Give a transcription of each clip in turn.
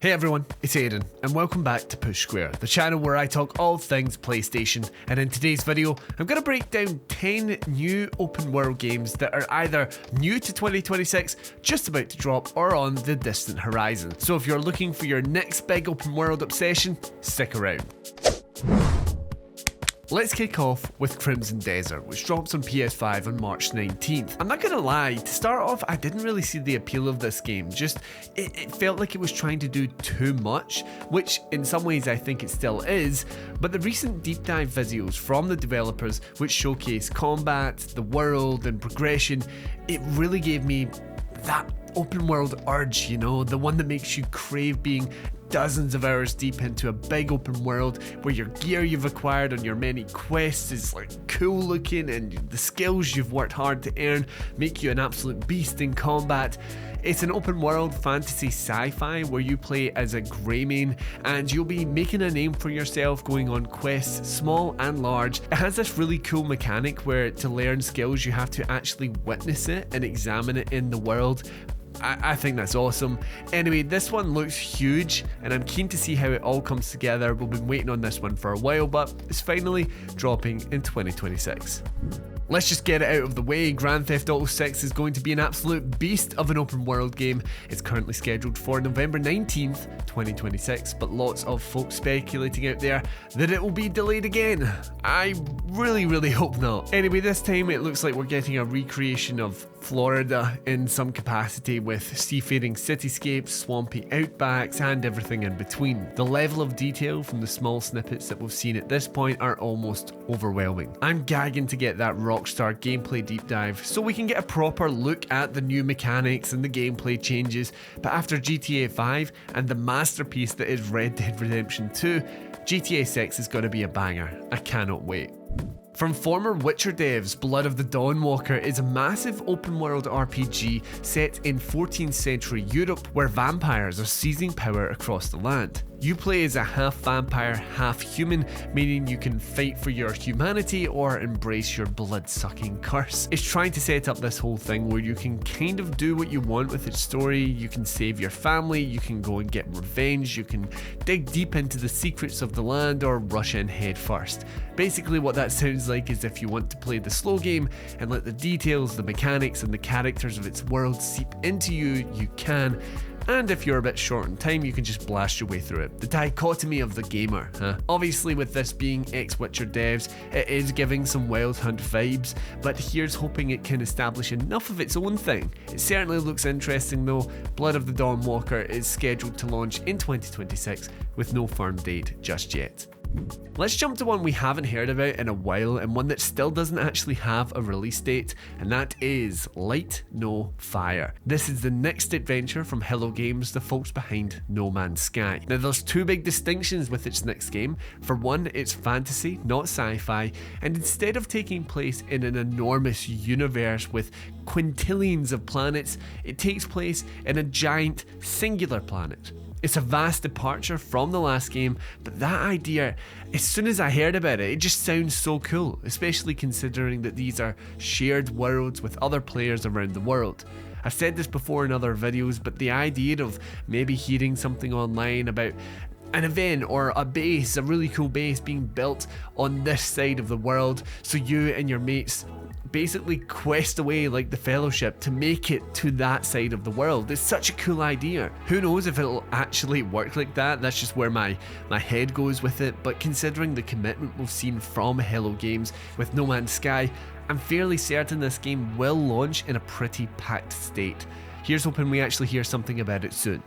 Hey everyone, it's Aiden, and welcome back to Push Square, the channel where I talk all things PlayStation, and in today's video, I'm going to break down 10 new open world games that are either new to 2026, just about to drop, or on the distant horizon. So if you're looking for your next big open world obsession, stick around. Let's kick off with Crimson Desert, which drops on PS5 on March 19th. I'm not gonna lie, to start off, I didn't really see the appeal of this game, it felt like it was trying to do too much, which in some ways I think it still is, but the recent deep dive videos from the developers, which showcase combat, the world, and progression, it really gave me that open world urge, you know, the one that makes you crave being dozens of hours deep into a big open world where your gear you've acquired on your many quests is like cool looking and the skills you've worked hard to earn make you an absolute beast in combat. It's an open world fantasy sci-fi where you play as a Greymane and you'll be making a name for yourself going on quests, small and large. It has this really cool mechanic where to learn skills you have to actually witness it and examine it in the world. I think that's awesome. Anyway, this one looks huge and I'm keen to see how it all comes together. We've been waiting on this one for a while, but it's finally dropping in 2026. Let's just get it out of the way. Grand Theft Auto 6 is going to be an absolute beast of an open world game. It's currently scheduled for November 19th, 2026, but lots of folks speculating out there that it will be delayed again. I really hope not. Anyway, this time it looks like we're getting a recreation of Florida in some capacity with seafaring cityscapes, swampy outbacks, and everything in between. The level of detail from the small snippets that we've seen at this point are almost overwhelming. I'm gagging to get that Rockstar gameplay deep dive so we can get a proper look at the new mechanics and the gameplay changes, but after GTA 5 and the masterpiece that is Red Dead Redemption 2, GTA 6 is going to be a banger. I cannot wait. From former Witcher devs, Blood of the Dawnwalker is a massive open-world RPG set in 14th century Europe where vampires are seizing power across the land. You play as a half-vampire, half-human, meaning you can fight for your humanity or embrace your blood-sucking curse. It's trying to set up this whole thing where you can kind of do what you want with its story. You can save your family, you can go and get revenge, you can dig deep into the secrets of the land or rush in head first. Basically what that sounds like is if you want to play the slow game and let the details, the mechanics and the characters of its world seep into you, you can. And if you're a bit short on time, you can just blast your way through it. The dichotomy of the gamer, huh? Obviously with this being ex-Witcher devs, it is giving some Wild Hunt vibes, but here's hoping it can establish enough of its own thing. It certainly looks interesting though. Blood of the Dawnwalker is scheduled to launch in 2026 with no firm date just yet. Let's jump to one we haven't heard about in a while and one that still doesn't actually have a release date, and that is Light No Fire. This is the next adventure from Hello Games, the folks behind No Man's Sky. Now there's two big distinctions with its next game. For one, it's fantasy, not sci-fi, and instead of taking place in an enormous universe with quintillions of planets, it takes place in a giant singular planet. It's a vast departure from the last game, but that idea, as soon as I heard about it, it just sounds so cool, especially considering that these are shared worlds with other players around the world. I've said this before in other videos, but the idea of maybe hearing something online about an event or a base, a really cool base being built on this side of the world, so you and your mates basically quest away like the Fellowship to make it to that side of the world. It's such a cool idea. Who knows if it'll actually work like that? That's just where my head goes with it, but considering the commitment we've seen from Hello Games with No Man's Sky, I'm fairly certain this game will launch in a pretty packed state. Here's hoping we actually hear something about it soon.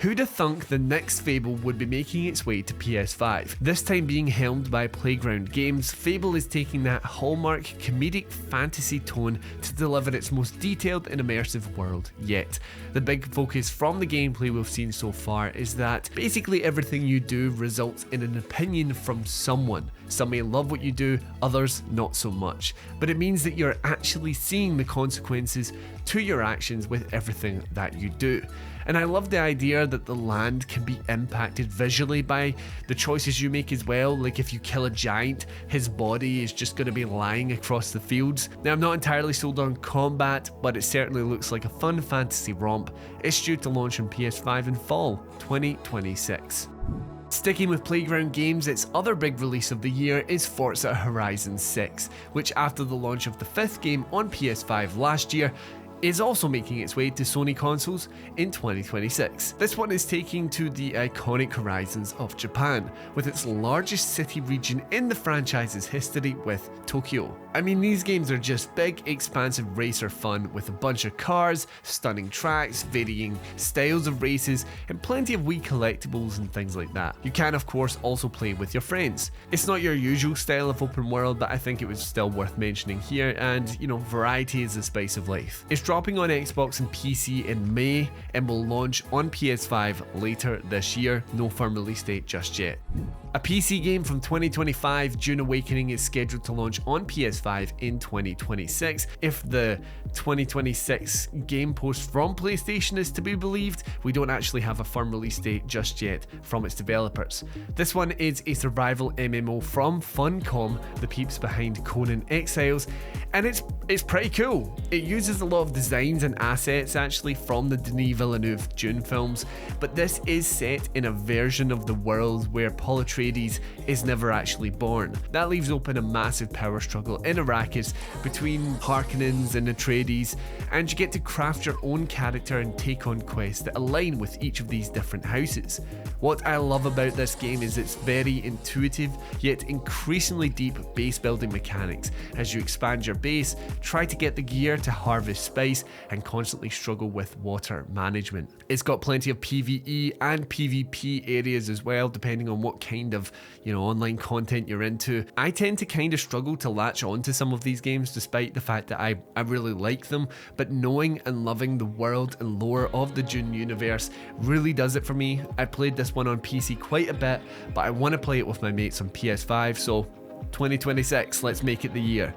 Who'd have thunk the next Fable would be making its way to PS5? This time being helmed by Playground Games, Fable is taking that hallmark comedic fantasy tone to deliver its most detailed and immersive world yet. The big focus from the gameplay we've seen so far is that basically everything you do results in an opinion from someone. Some may love what you do, others not so much. But it means that you're actually seeing the consequences to your actions with everything that you do. And I love the idea that the land can be impacted visually by the choices you make as well. Like if you kill a giant, his body is just going to be lying across the fields. Now I'm not entirely sold on combat, but it certainly looks like a fun fantasy romp. It's due to launch on PS5 in fall 2026. Sticking with Playground Games, its other big release of the year is Forza Horizon 6, which after the launch of the 5th game on PS5 last year, is also making its way to Sony consoles in 2026. This one is taking to the iconic horizons of Japan, with its largest city region in the franchise's history with Tokyo. I mean, these games are just big, expansive racer fun with a bunch of cars, stunning tracks, varying styles of races, and plenty of wee collectibles and things like that. You can of course also play with your friends. It's not your usual style of open world, but I think it was still worth mentioning here, and you know, variety is the spice of life. It's dropping on Xbox and PC in May and will launch on PS5 later this year. No firm release date just yet. A PC game from 2025, Dune Awakening, is scheduled to launch on PS5 in 2026. If the 2026 game post from PlayStation is to be believed, we don't actually have a firm release date just yet from its developers. This one is a survival MMO from Funcom, the peeps behind Conan Exiles, and it's pretty cool. It uses a lot of designs and assets actually from the Denis Villeneuve Dune films, but this is set in a version of the world where Paul Atreides is never actually born. That leaves open a massive power struggle in Arrakis between Harkonnens and Atreides, and you get to craft your own character and take on quests that align with each of these different houses. What I love about this game is its very intuitive yet increasingly deep base building mechanics as you expand your base, try to get the gear to harvest spice, and constantly struggle with water management. It's got plenty of PvE and PvP areas as well, depending on what kind of online content you're into. I tend to kind of struggle to latch onto some of these games despite the fact that I really like them, but knowing and loving the world and lore of the Dune universe really does it for me. I played this one on PC quite a bit, but I want to play it with my mates on PS5, so 2026, let's make it the year.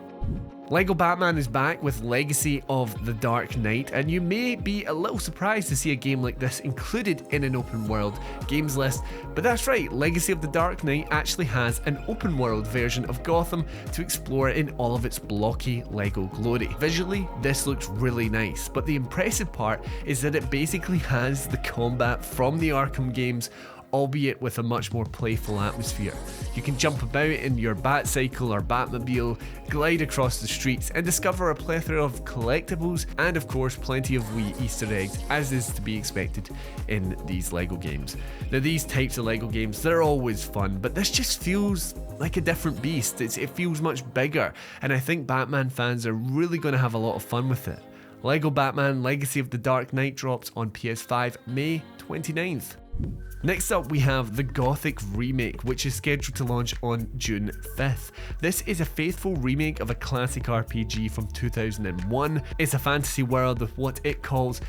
Lego Batman is back with Legacy of the Dark Knight, and you may be a little surprised to see a game like this included in an open world games list, but that's right, Legacy of the Dark Knight actually has an open world version of Gotham to explore in all of its blocky Lego glory. Visually, this looks really nice, but the impressive part is that it basically has the combat from the Arkham games, albeit with a much more playful atmosphere. You can jump about in your Batcycle or Batmobile, glide across the streets, and discover a plethora of collectibles and of course plenty of wee Easter eggs, as is to be expected in these Lego games. Now these types of Lego games, they're always fun, but this just feels like a different beast. It feels much bigger, and I think Batman fans are really going to have a lot of fun with it. Lego Batman Legacy of the Dark Knight drops on PS5 May 29th. Next up, we have the Gothic Remake, which is scheduled to launch on June 5th. This is a faithful remake of a classic RPG from 2001. It's a fantasy world with what it calls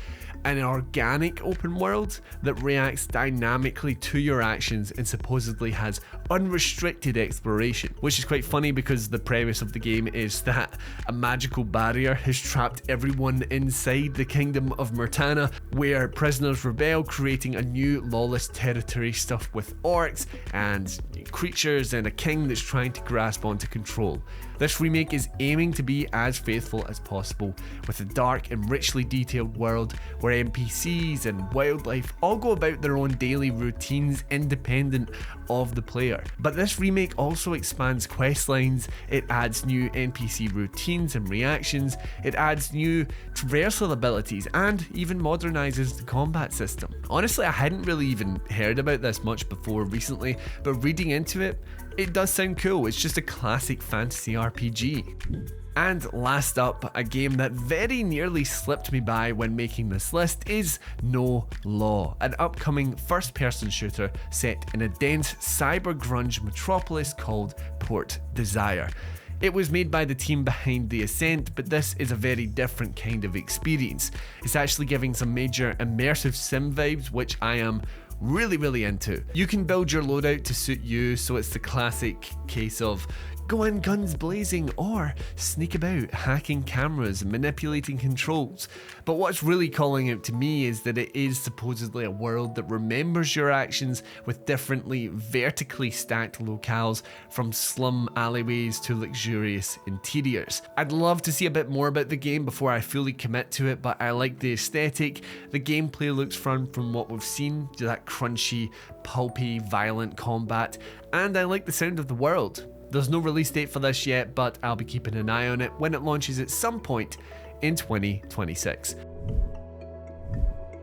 an organic open world that reacts dynamically to your actions and supposedly has unrestricted exploration, which is quite funny because the premise of the game is that a magical barrier has trapped everyone inside the kingdom of Murtana, where prisoners rebel, creating a new lawless territory stuffed with orcs and creatures and a king that's trying to grasp onto control. This remake is aiming to be as faithful as possible, with a dark and richly detailed world where NPCs and wildlife all go about their own daily routines independent of the player. But this remake also expands quest lines, it adds new NPC routines and reactions, it adds new traversal abilities, and even modernizes the combat system. Honestly, I hadn't really even heard about this much before recently, but reading into it, it does sound cool. It's just a classic fantasy RPG. And last up, a game that very nearly slipped me by when making this list is No Law, an upcoming first-person shooter set in a dense cyber-grunge metropolis called Port Desire. It was made by the team behind The Ascent, but this is a very different kind of experience. It's actually giving some major immersive sim vibes, which I am really into. You can build your loadout to suit you, so it's the classic case of go in guns blazing, or sneak about, hacking cameras and manipulating controls. But what's really calling out to me is that it is supposedly a world that remembers your actions, with differently vertically stacked locales, from slum alleyways to luxurious interiors. I'd love to see a bit more about the game before I fully commit to it, but I like the aesthetic. The gameplay looks fun from what we've seen, that crunchy, pulpy, violent combat, and I like the sound of the world. There's no release date for this yet, but I'll be keeping an eye on it when it launches at some point in 2026.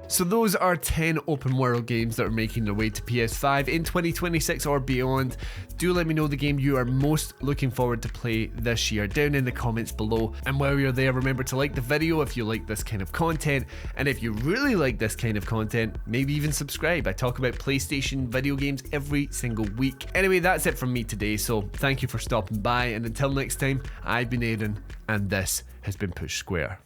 So those are 10 open world games that are making their way to PS5 in 2026 or beyond. Do let me know the game you are most looking forward to play this year down in the comments below. And while you're there, remember to like the video if you like this kind of content. And if you really like this kind of content, maybe even subscribe. I talk about PlayStation video games every single week. Anyway, that's it from me today. So thank you for stopping by. And until next time, I've been Aaron, and this has been Push Square.